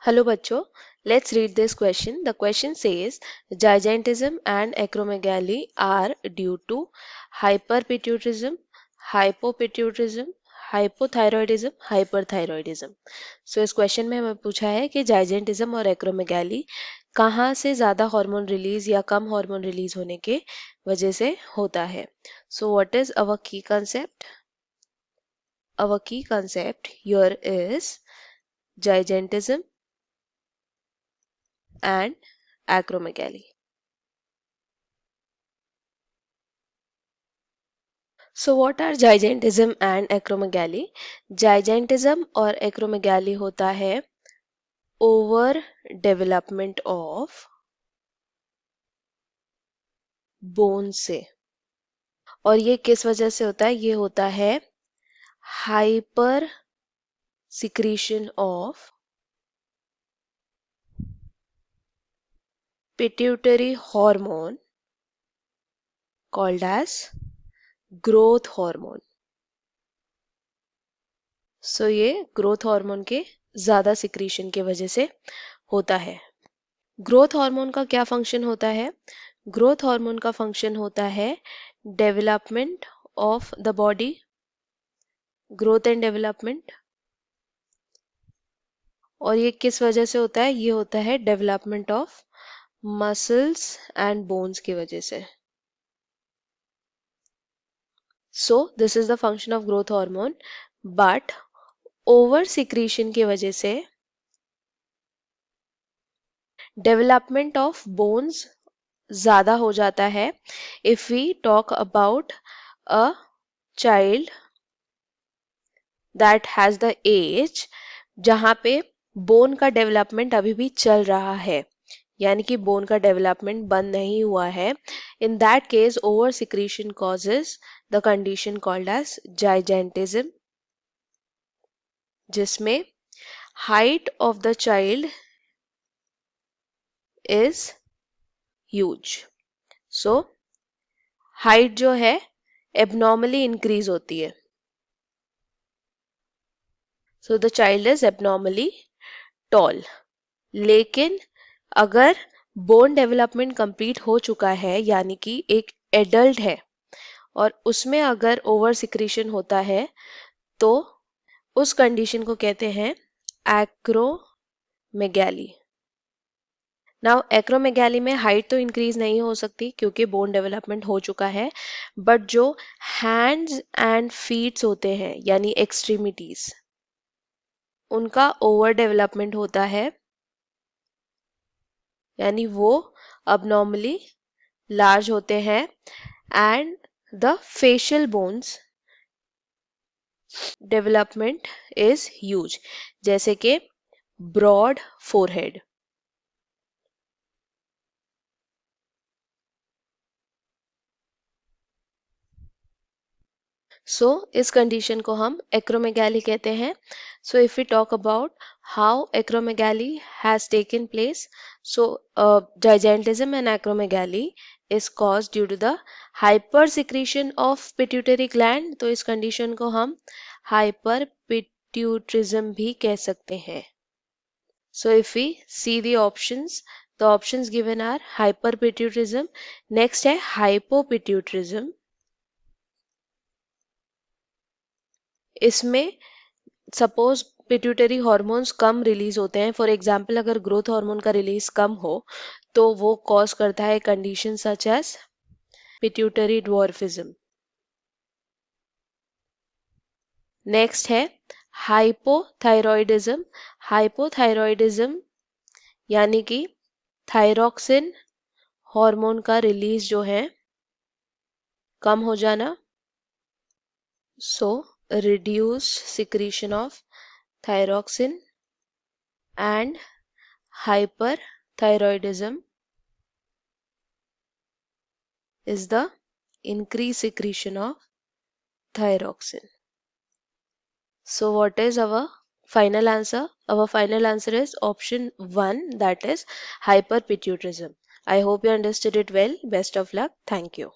Hello बच्चों, let's read this question. The question says gigantism and acromegaly are due to hyperpituitarism, hypopituitarism, hypothyroidism, hyperthyroidism. So इस question में हमें पूछा है कि gigantism और acromegaly कहाँ से ज़्यादा हार्मोन रिलीज या कम हार्मोन रिलीज होने के वजह से होता है. So what is our key concept? Our key concept here is gigantism and acromegaly. So what are gigantism and acromegaly? Gigantism और acromegaly होता है over development of bone से. और ये किस वजह से होता है? ये होता है hyper secretion of pituitary hormone called as growth hormone. So ये growth hormone के ज़्यादा secretion के वजह से होता है. ग्रोथ हार्मोन का क्या फंक्शन होता है? ग्रोथ हार्मोन का फंक्शन होता है development of the body, growth and development. और ये किस वजह से होता है? ये होता है development of muscles and bones की वजह से. So this is the function of growth hormone. But over secretion की वजह से डेवलपमेंट ऑफ बोन्स ज्यादा हो जाता है. If we talk about a child that has the age जहां पे बोन का डेवलपमेंट अभी भी चल रहा है, यानी कि बोन का डेवलपमेंट बंद नहीं हुआ है, in that case over secretion causes the condition called as gigantism, जिसमें height of the child is huge. So height जो है एबनॉर्मली इंक्रीज होती है. So the child is abnormally tall. लेकिन अगर बोन डेवलपमेंट कंप्लीट हो चुका है, यानी कि एक एडल्ट है और उसमें अगर ओवर सिक्रीशन होता है, तो उस कंडीशन को कहते हैं एक्रोमेगैली. नाउ एक्रोमेगैली में हाइट तो इंक्रीज नहीं हो सकती क्योंकि बोन डेवलपमेंट हो चुका है, बट जो हैंड्स एंड फीट्स होते हैं यानी एक्सट्रीमिटीज, उनका ओवर डेवलपमेंट होता है, यानी वो abnormally लार्ज होते हैं. And the facial bones development is huge, जैसे कि ब्रॉड फोरहेड. सो इस कंडीशन को हम एक्रोमेगैली कहते हैं. So if we talk about how acromegaly has taken place, so gigantism and acromegaly is caused due to the hyper secretion of pituitary gland. तो इस condition को हम hyperpituitarism भी कह सकते हैं. So if we see the options given are hyperpituitarism, next है hypopituitarism. इसमें सपोज पिट्यूटरी हॉर्मोन्स कम रिलीज होते हैं. फॉर एग्जाम्पल अगर ग्रोथ हार्मोन का रिलीज कम हो तो वो कॉज करता है condition such as pituitary dwarfism. Next है हाइपोथायरॉयडिज्म. हाइपोथायरॉयडिज्म यानी कि थायरॉक्सिन हार्मोन का रिलीज जो है कम हो जाना. सो reduced secretion of thyroxine, and hyperthyroidism is the increased secretion of thyroxine. So what is our final answer? Our final answer is option 1, that is hyperpituitarism. I hope you understood it well. Best of luck. Thank you.